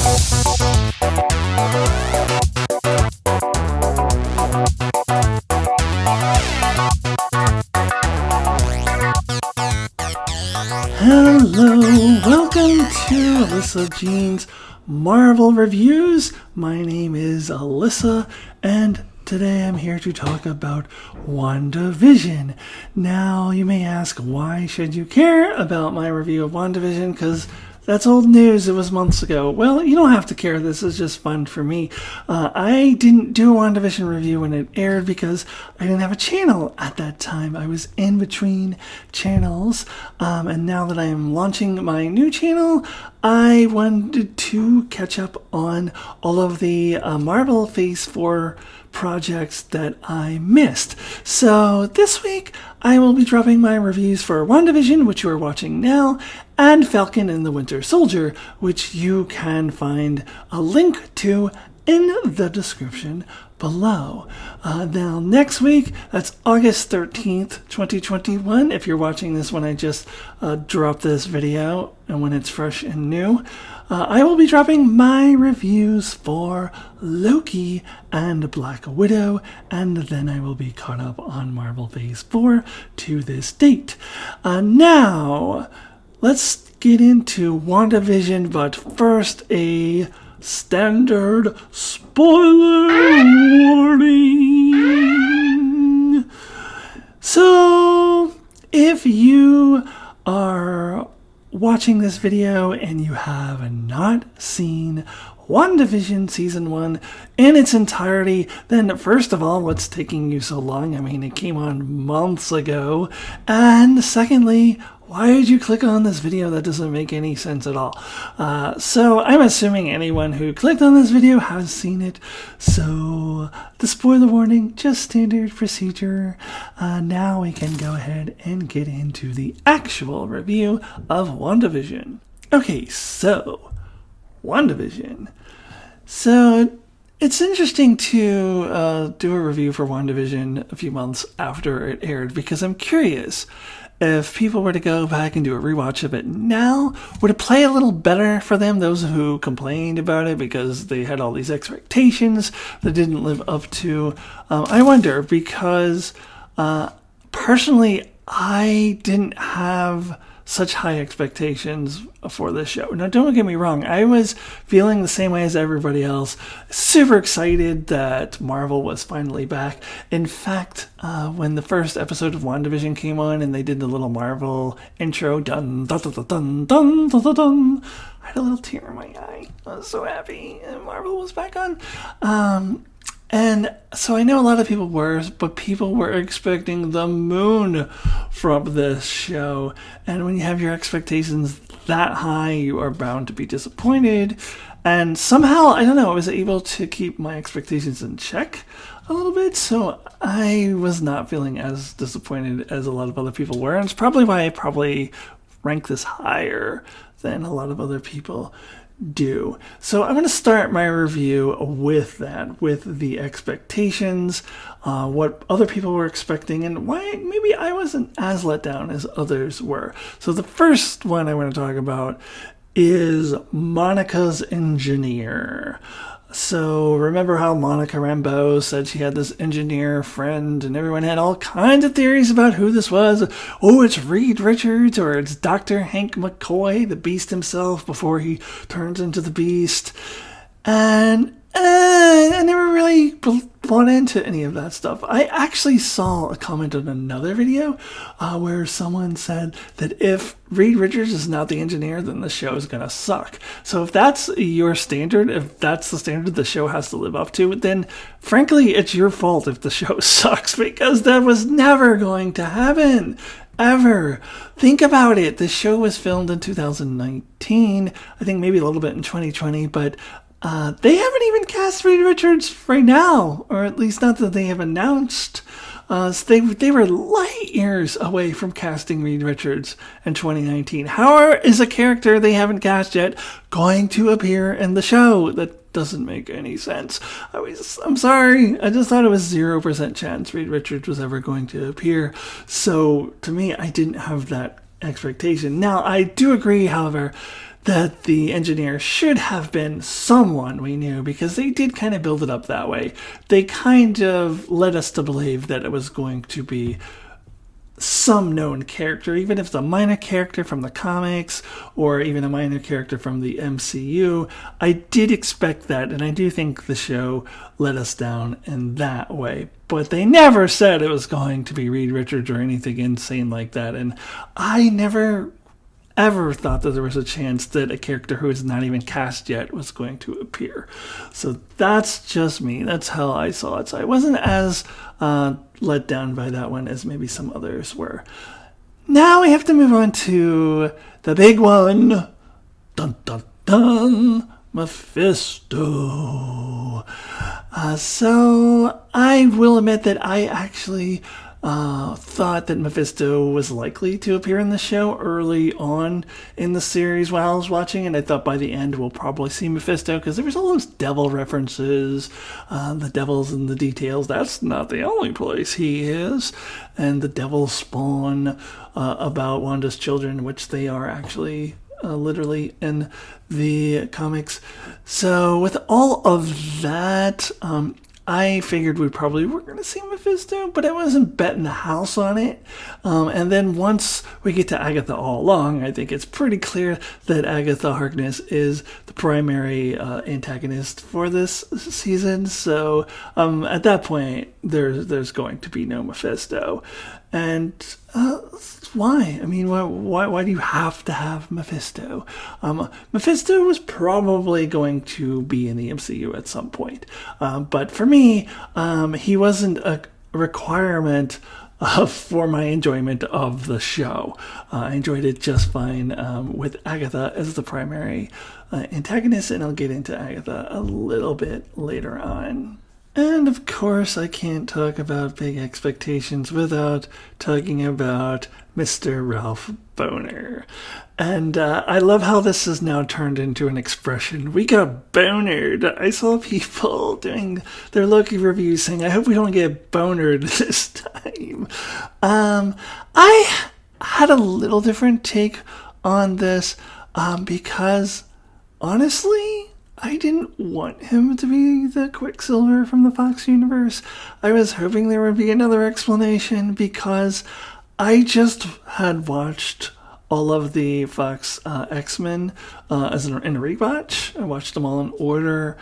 Hello, welcome to Alyssa Jean's Marvel Reviews. My name is Alyssa, and today I'm here to talk about Wandavision. Now, you may ask, why should you care about my review of Wandavision? Because that's old news. It was months ago. Well, you don't have to care. This is just fun for me. I didn't do a WandaVision review when it aired because I didn't have a channel at that time. I was in between channels. And now that I am launching my new channel, I wanted to catch up on all of the Marvel Phase 4 projects that I missed. So this week I will be dropping my reviews for WandaVision, which you are watching now, and Falcon and the Winter Soldier, which you can find a link to in the description below. Now next week, that's August 13th, 2021, if you're watching this when I just dropped this video and when it's fresh and new, I will be dropping my reviews for Loki and Black Widow, and then I will be caught up on Marvel Phase 4 to this date. Now, let's get into WandaVision, but first a standard spoiler warning. So, if you are watching this video and you have not seen WandaVision Season 1 in its entirety, then first of all, what's taking you so long? I mean, it came on months ago. And secondly, why did you click on this video? That doesn't make any sense at all. So I'm assuming anyone who clicked on this video has seen it. So the spoiler warning, just standard procedure. Now we can go ahead and get into the actual review of WandaVision. Okay, so WandaVision. So it's interesting to do a review for WandaVision a few months after it aired because I'm curious if people were to go back and do a rewatch of it now, would it play a little better for them, those who complained about it because they had all these expectations that didn't live up to? I wonder, because personally, I didn't have such high expectations for this show. Now, don't get me wrong. I was feeling the same way as everybody else. Super excited that Marvel was finally back. In fact, when the first episode of WandaVision came on and they did the little Marvel intro, dun dun dun dun dun dun dun dun, I had a little tear in my eye. I was so happy Marvel was back on. And so I know a lot of people were, but people were expecting the moon from this show. And when you have your expectations that high, you are bound to be disappointed. And somehow, I don't know, I was able to keep my expectations in check a little bit. So I was not feeling as disappointed as a lot of other people were. And it's probably why I probably rank this higher than a lot of other people do. So I'm going to start my review with that, with the expectations, what other people were expecting, and why maybe I wasn't as let down as others were. So the first one I want to talk about is Monica's engineer. So remember how Monica Rambeau said she had this engineer friend and everyone had all kinds of theories about who this was. Oh, it's Reed Richards, or it's Dr. Hank McCoy, the Beast himself, before he turns into the Beast. And I never really bought into any of that stuff. I actually saw a comment on another video where someone said that if Reed Richards is not the engineer, then the show is going to suck. So if that's your standard, if that's the standard the show has to live up to, then frankly, it's your fault if the show sucks, because that was never going to happen. Ever. Think about it. The show was filmed in 2019. I think maybe a little bit in 2020, but they haven't even cast Reed Richards right now, or at least not that they have announced. So they were light years away from casting Reed Richards in 2019. How is a character they haven't cast yet going to appear in the show? That doesn't make any sense. I'm sorry. I just thought it was 0% chance Reed Richards was ever going to appear. So to me, I didn't have that expectation. Now, I do agree, however, that the engineer should have been someone we knew, because they did kind of build it up that way. They kind of led us to believe that it was going to be some known character, even if it's a minor character from the comics or even a minor character from the MCU. I did expect that, and I do think the show let us down in that way. But they never said it was going to be Reed Richards or anything insane like that, and I never ever thought that there was a chance that a character who is not even cast yet was going to appear. So that's just me. That's how I saw it. So I wasn't as let down by that one as maybe some others were. Now we have to move on to the big one. Dun, dun, dun. Mephisto. So I will admit that I actually thought that Mephisto was likely to appear in the show early on in the series while I was watching, and I thought by the end we'll probably see Mephisto, because there was all those devil references, the devil's in the details. That's not the only place he is, and the devil spawn about Wanda's children, which they are actually literally in the comics. So with all of that, I figured we probably were going to see Mephisto, but I wasn't betting the house on it. And then once we get to Agatha all along, I think it's pretty clear that Agatha Harkness is the primary antagonist for this season. So at that point, there's going to be no Mephisto. And why? I mean, why do you have to have Mephisto? Mephisto was probably going to be in the MCU at some point. But for me, he wasn't a requirement for my enjoyment of the show. I enjoyed it just fine with Agatha as the primary antagonist, and I'll get into Agatha a little bit later on. And of course, I can't talk about Big Expectations without talking about Mr. Ralph Boner. And I love how this has now turned into an expression. We got bonered. I saw people doing their Loki reviews saying, I hope we don't get bonered this time. I had a little different take on this because, honestly, I didn't want him to be the Quicksilver from the Fox universe. I was hoping there would be another explanation, because I just had watched all of the Fox X-Men in a rewatch. I watched them all in order,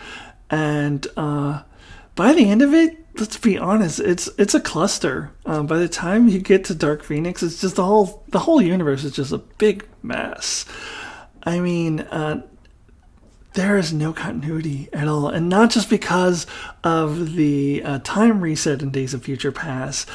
and by the end of it, let's be honest, it's a cluster. By the time you get to Dark Phoenix, it's just the whole universe is just a big mess. I mean, there is no continuity at all, and not just because of the time reset in Days of Future Past,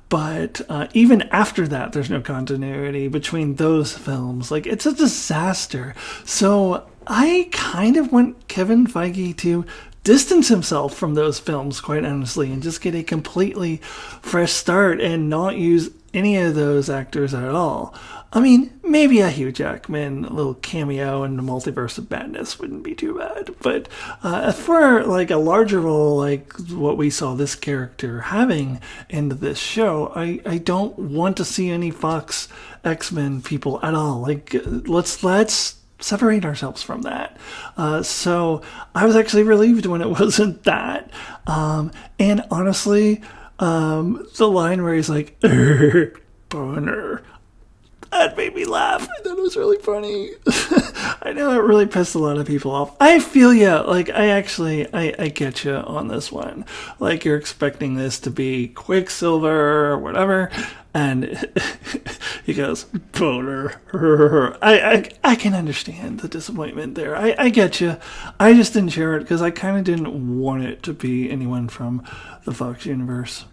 but even after that, there's no continuity between those films. Like, it's a disaster. So I kind of want Kevin Feige to distance himself from those films, quite honestly, and just get a completely fresh start and not use any of those actors at all. I mean, maybe a Hugh Jackman, a little cameo in the Multiverse of Madness wouldn't be too bad. But for like a larger role, like what we saw this character having in this show, I don't want to see any Fox X-Men people at all. Like, let's separate ourselves from that. So I was actually relieved when it wasn't that. And honestly, the line where he's like, boner, that made me laugh. I thought it was really funny. I know it really pissed a lot of people off. I feel ya. Like, I get you on this one. Like, you're expecting this to be Quicksilver or whatever, and he goes, boner. I can understand the disappointment there. I get you. I just didn't share it because I kind of didn't want it to be anyone from the Fox universe.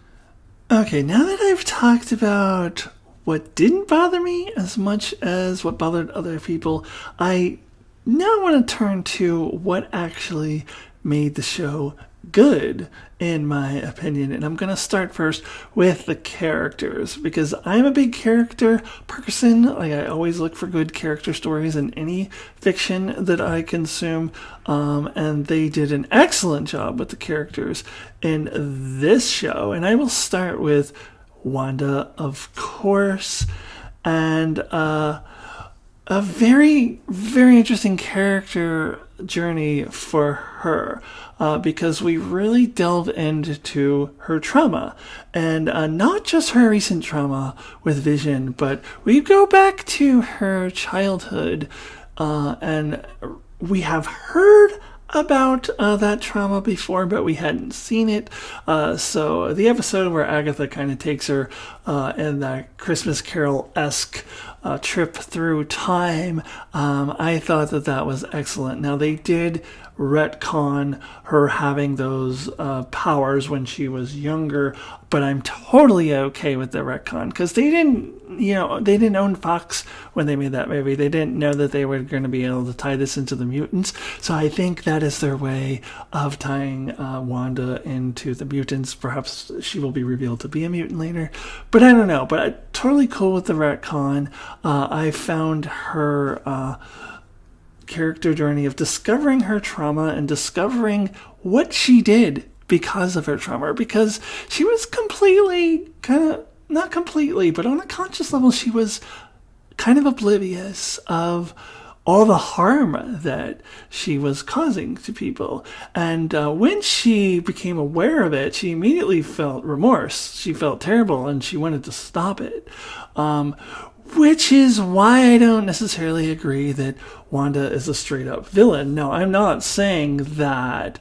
Okay, now that I've talked about what didn't bother me as much as what bothered other people, I now want to turn to what actually made the show good, in my opinion. And I'm going to start first with the characters, because I'm a big character person. Like, I always look for good character stories in any fiction that I consume. And they did an excellent job with the characters in this show. And I will start with Wanda, of course. And a very, very interesting character journey for her, because we really delve into her trauma, and not just her recent trauma with Vision, but we go back to her childhood, and we have heard about that trauma before, but we hadn't seen it. So the episode where Agatha kind of takes her in that Christmas Carol-esque trip through time, I thought that was excellent. Now, they did retcon her having those powers when she was younger, but I'm totally okay with the retcon, because they didn't own Fox when they made that movie. They didn't know that they were going to be able to tie this into the mutants, so I think that is their way of tying Wanda into the mutants. Perhaps she will be revealed to be a mutant later, but I don't know. But I'm totally cool with the retcon. I found her character journey of discovering her trauma and discovering what she did because of her trauma, because she was not completely, but on a conscious level, she was kind of oblivious of all the harm that she was causing to people. And when she became aware of it, she immediately felt remorse. She felt terrible, and she wanted to stop it. Which is why I don't necessarily agree that Wanda is a straight-up villain. No, I'm not saying that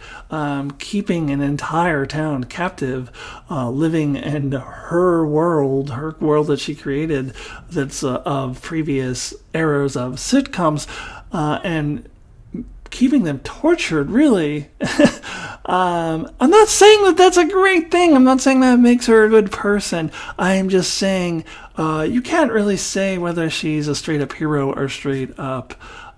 keeping an entire town captive, living in her world that she created, that's of previous eras of sitcoms, and keeping them tortured, really. I'm not saying that that's a great thing. I'm not saying that makes her a good person. I'm just saying you can't really say whether she's a straight-up hero or straight-up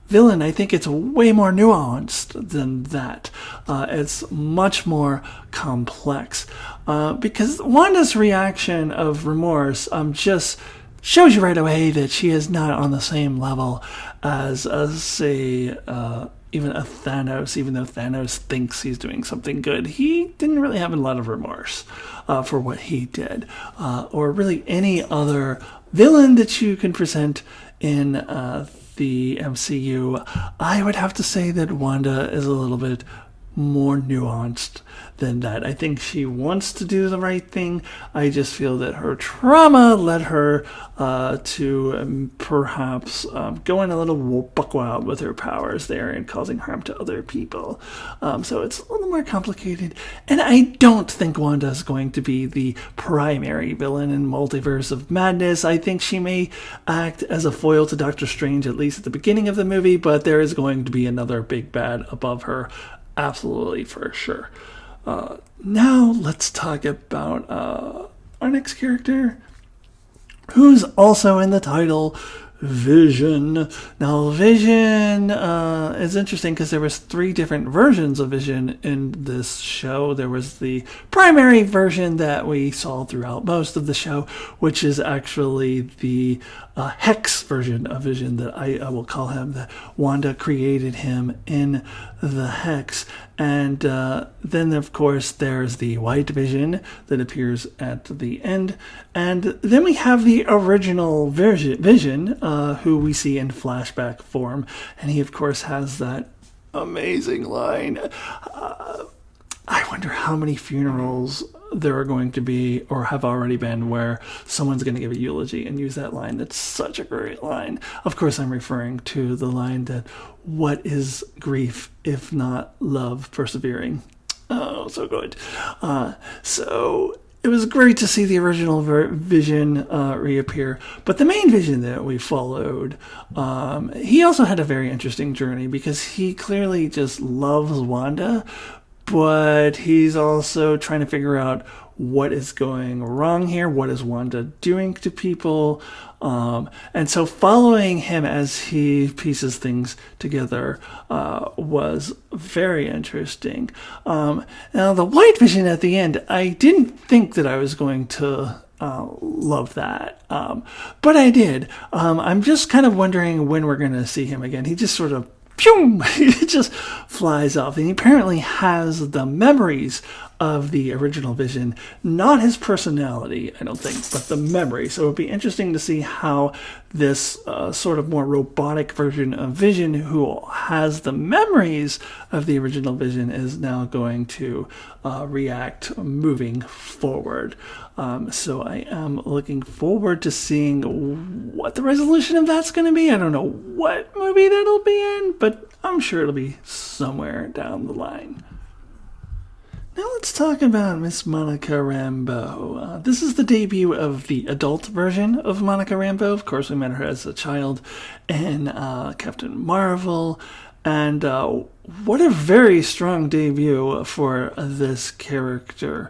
villain. I think it's way more nuanced than that. It's much more complex. Because Wanda's reaction of remorse just shows you right away that she is not on the same level as, say, even a Thanos. Even though Thanos thinks he's doing something good, he didn't really have a lot of remorse for what he did, or really any other villain that you can present in the MCU. I would have to say that Wanda is a little bit more nuanced than that. I think she wants to do the right thing. I just feel that her trauma led her to perhaps go in a little buck wild with her powers there and causing harm to other people. So it's a little more complicated. And I don't think Wanda is going to be the primary villain in Multiverse of Madness. I think she may act as a foil to Doctor Strange, at least at the beginning of the movie, but there is going to be another big bad above her. Absolutely, for sure. Now let's talk about our next character, who's also in the title, Vision. Now, Vision is interesting because there was 3 different versions of Vision in this show. There was the primary version that we saw throughout most of the show, which is actually the Hex version of Vision, that I will call him, that Wanda created him in the Hex. And then, of course, there's the White Vision that appears at the end. And then we have the original Vision, who we see in flashback form. And he, of course, has that amazing line. I wonder how many funerals there are going to be, or have already been, where someone's going to give a eulogy and use that line. That's such a great line. Of course, I'm referring to the line that, what is grief if not love persevering? Oh, so good. So it was great to see the original Vision reappear. But the main Vision that we followed, he also had a very interesting journey, because he clearly just loves Wanda, but he's also trying to figure out what is going wrong here. What is Wanda doing to people? And so following him as he pieces things together was very interesting. Now, the White Vision at the end, I didn't think that I was going to love that, but I did. I'm just kind of wondering when we're going to see him again. He just sort of he just flies off, and he apparently has the memories of the original Vision. Not his personality, I don't think, but the memory. So it would be interesting to see how this sort of more robotic version of Vision, who has the memories of the original Vision, is now going to react moving forward. So I am looking forward to seeing what the resolution of that's going to be. I don't know what movie that'll be in, but I'm sure it'll be somewhere down the line. Now let's talk about Miss Monica Rambeau. This is the debut of the adult version of Monica Rambeau. Of course, we met her as a child in Captain Marvel. And what a very strong debut for this character.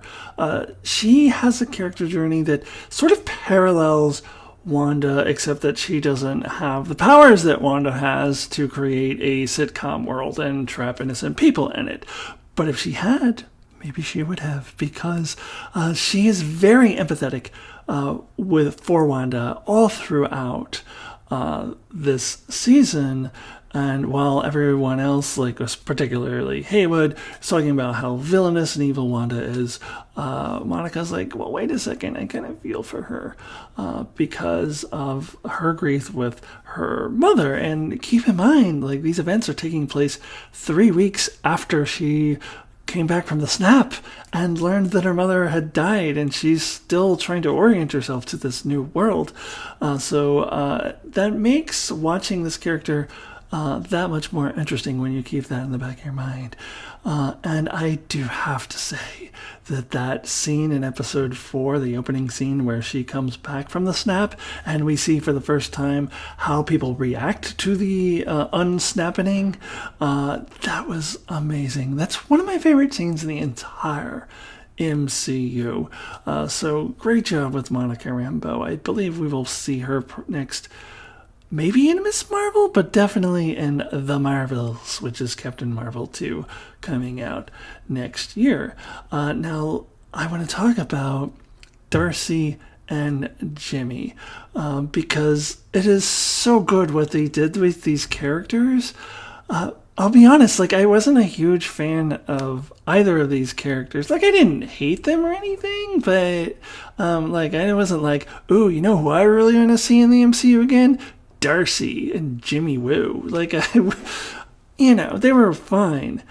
She has a character journey that sort of parallels Wanda, except that she doesn't have the powers that Wanda has to create a sitcom world and trap innocent people in it. But if she had, maybe she would have, because she is very empathetic for Wanda all throughout this season. And while everyone else, like particularly Haywood, is talking about how villainous and evil Wanda is, Monica's like, well, wait a second, I kind of feel for her because of her grief with her mother. And keep in mind, like, these events are taking place 3 weeks after she came back from the snap and learned that her mother had died, and she's still trying to orient herself to this new world. So that makes watching this character that much more interesting when you keep that in the back of your mind. And I do have to say that scene in episode 4, the opening scene where she comes back from the snap and we see for the first time how people react to the unsnapping, that was amazing. That's one of my favorite scenes in the entire MCU. So great job with Monica Rambeau. I believe we will see her next, maybe in Miss Marvel, but definitely in The Marvels, which is Captain Marvel 2, coming out next year. Now, I want to talk about Darcy and Jimmy, because it is so good what they did with these characters. I'll be honest, like, I wasn't a huge fan of either of these characters. Like, I didn't hate them or anything, but, like, I wasn't like, ooh, you know who I really want to see in the MCU again? Darcy and Jimmy Woo. Like, they were fine.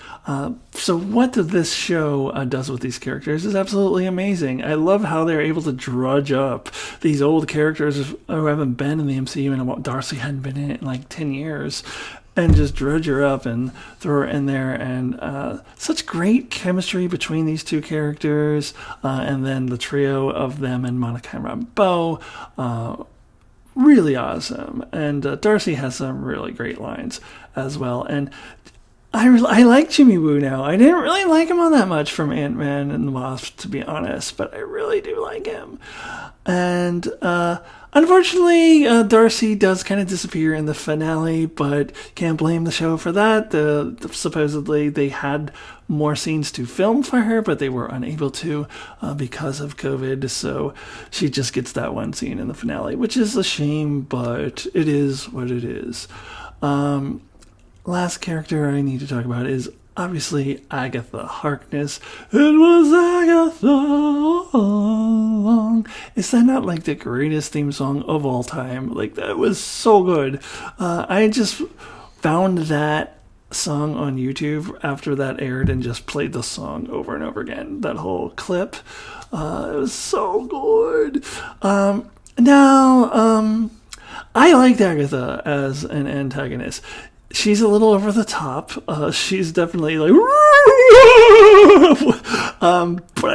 So what this show does with these characters is absolutely amazing. I love how they're able to drudge up these old characters who haven't been in the MCU, and Darcy hadn't been in it in like 10 years, and just drudge her up and throw her in there. And such great chemistry between these two characters, and then the trio of them and Monica Rambeau. Really awesome. And Darcy has some really great lines as well. And I like Jimmy Woo now. I didn't really like him all that much from Ant-Man and the Wasp, to be honest, but I really do like him. And unfortunately, Darcy does kind of disappear in the finale, but can't blame the show for that. Supposedly they had more scenes to film for her, but they were unable to because of COVID. So she just gets that one scene in the finale, which is a shame, but it is what it is. Last character I need to talk about is obviously Agatha Harkness. It was Agatha all along. Is that not like the greatest theme song of all time? Like, that was so good. I just found that song on YouTube after that aired and just played the song over and over again. That whole clip. It was so good. Now, I liked Agatha as an antagonist. She's a little over the top. She's definitely like, but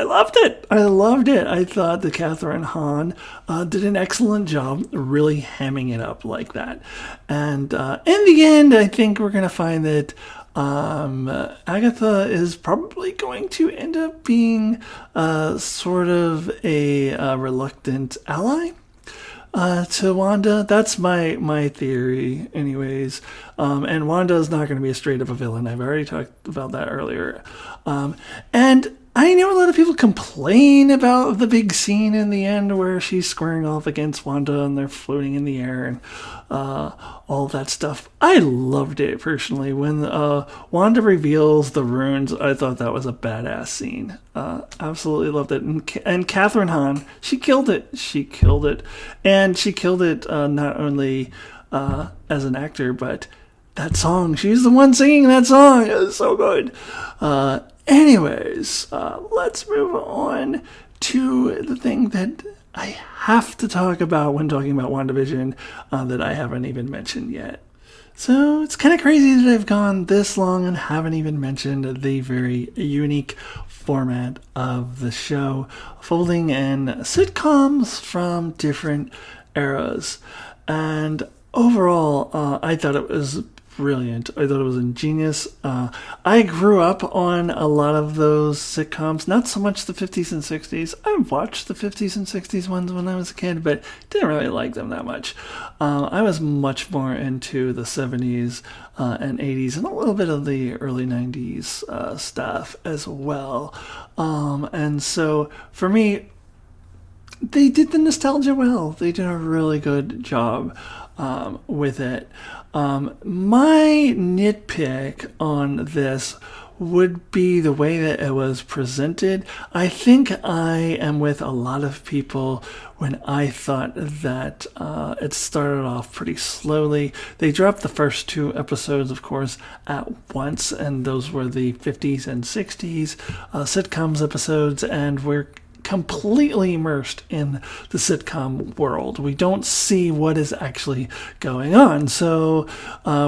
I loved it. I thought that Catherine Hahn did an excellent job really hamming it up like that. And in the end, I think we're going to find that Agatha is probably going to end up being sort of a reluctant ally to Wanda. That's my theory anyways. And Wanda is not going to be a straight up a villain. I've already talked about that earlier. And I know a lot of people complain about the big scene in the end where she's squaring off against Wanda and they're floating in the air and all that stuff. I loved it personally. When Wanda reveals the runes, I thought that was a badass scene. Absolutely loved it. And Catherine Hahn, she killed it. She killed it. And she killed it not only as an actor, but that song. She's the one singing that song. It was so good. Anyways, let's move on to the thing that I have to talk about when talking about WandaVision that I haven't even mentioned yet. So it's kind of crazy that I've gone this long and haven't even mentioned the very unique format of the show, folding in sitcoms from different eras. And overall, I thought it was brilliant. I thought it was ingenious. I grew up on a lot of those sitcoms, not so much the 50s and 60s. I watched the 50s and 60s ones when I was a kid, but didn't really like them that much. I was much more into the 70s and 80s and a little bit of the early 90s stuff as well. And so for me, they did the nostalgia well. They did a really good job with it. My nitpick on this would be the way that it was presented. I think I am with a lot of people when I thought that it started off pretty slowly. They dropped the first 2 episodes, of course, at once, and those were the 50s and 60s sitcoms episodes, and we're completely immersed in the sitcom world. We don't see what is actually going on. So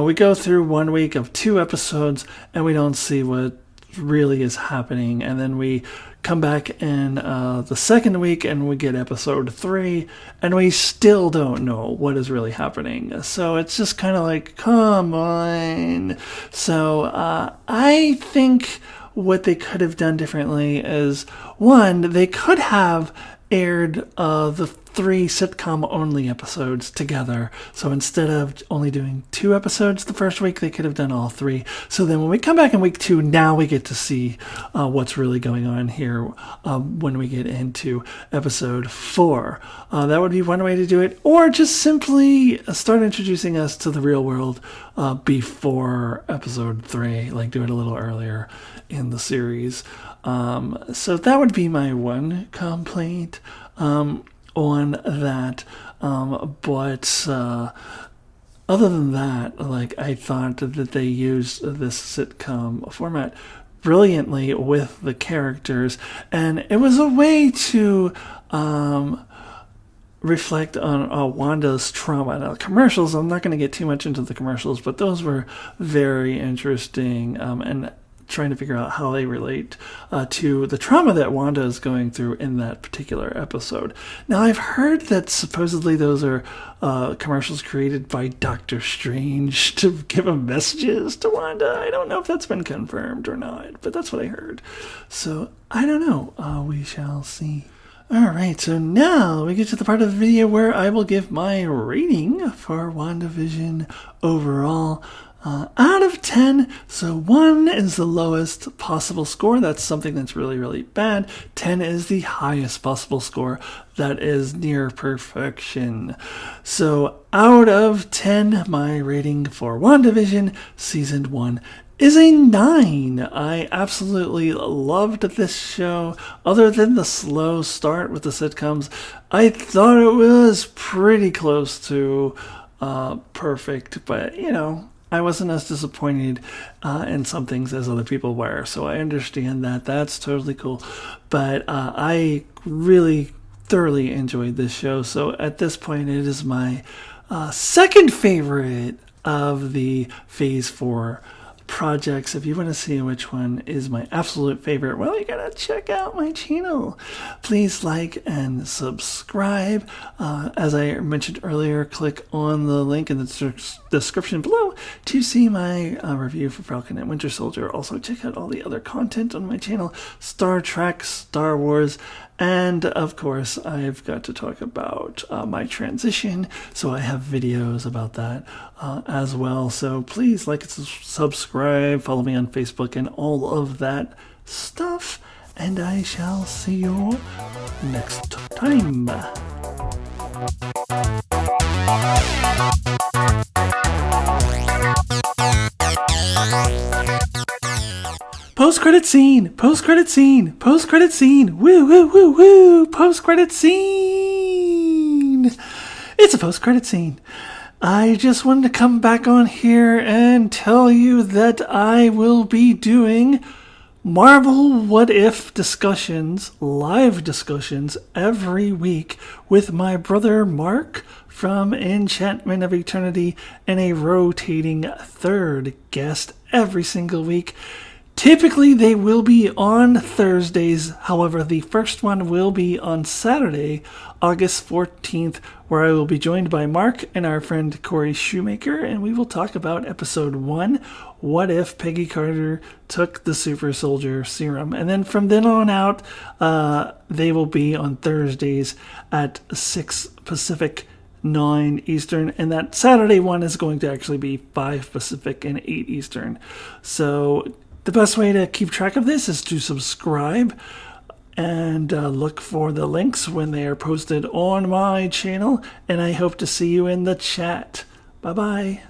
we go through 1 week of 2 episodes and we don't see what really is happening. And then we come back in the second week and we get episode 3 and we still don't know what is really happening. So it's just kind of like, come on. So I think what they could have done differently is, one, they could have aired the 3 sitcom-only episodes together. So instead of only doing 2 episodes the first week, they could have done all 3. So then when we come back in week 2, now we get to see what's really going on here when we get into episode 4. That would be one way to do it. Or just simply start introducing us to the real world before episode 3, like do it a little earlier in the series. So that would be my one complaint on that. But other than that, like, I thought that they used this sitcom format brilliantly with the characters, and it was a way to reflect on Wanda's trauma. Now, commercials, I'm not going to get too much into the commercials, but those were very interesting, and trying to figure out how they relate to the trauma that Wanda is going through in that particular episode. Now, I've heard that supposedly those are commercials created by Doctor Strange to give him messages to Wanda. I don't know if that's been confirmed or not, but that's what I heard. So, I don't know. We shall see. Alright, so now we get to the part of the video where I will give my rating for WandaVision overall. Out of 10, so 1 is the lowest possible score. That's something that's really, really bad. 10 is the highest possible score. That is near perfection. So out of 10, my rating for WandaVision Season 1 is a 9. I absolutely loved this show. Other than the slow start with the sitcoms, I thought it was pretty close to perfect, but you know, I wasn't as disappointed in some things as other people were, so I understand that. That's totally cool. But I really thoroughly enjoyed this show, so at this point it is my second favorite of the Phase 4 projects. If you want to see which one is my absolute favorite, well, you gotta check out my channel. Please like and subscribe. As I mentioned earlier, click on the link in the description below to see my review for Falcon and Winter Soldier. Also, check out all the other content on my channel: Star Trek, Star Wars, and of course, I've got to talk about my transition, so I have videos about that as well. So please like and subscribe, follow me on Facebook, and all of that stuff. and I shall see you next time. Post-credit scene, post-credit scene, post-credit scene, woo, woo, woo, woo, post-credit scene. It's a post-credit scene. I just wanted to come back on here and tell you that I will be doing Marvel What If discussions, live discussions, every week with my brother Mark from Enchantment of Eternity and a rotating third guest every single week. Typically, they will be on Thursdays. However, the first one will be on Saturday, August 14th, where I will be joined by Mark and our friend Corey Shoemaker, and we will talk about episode 1, What If Peggy Carter Took the Super Soldier Serum. And then from then on out, they will be on Thursdays at 6 Pacific, 9 Eastern, and that Saturday one is going to actually be 5 Pacific and 8 Eastern. So the best way to keep track of this is to subscribe and look for the links when they are posted on my channel. And I hope to see you in the chat. Bye-bye.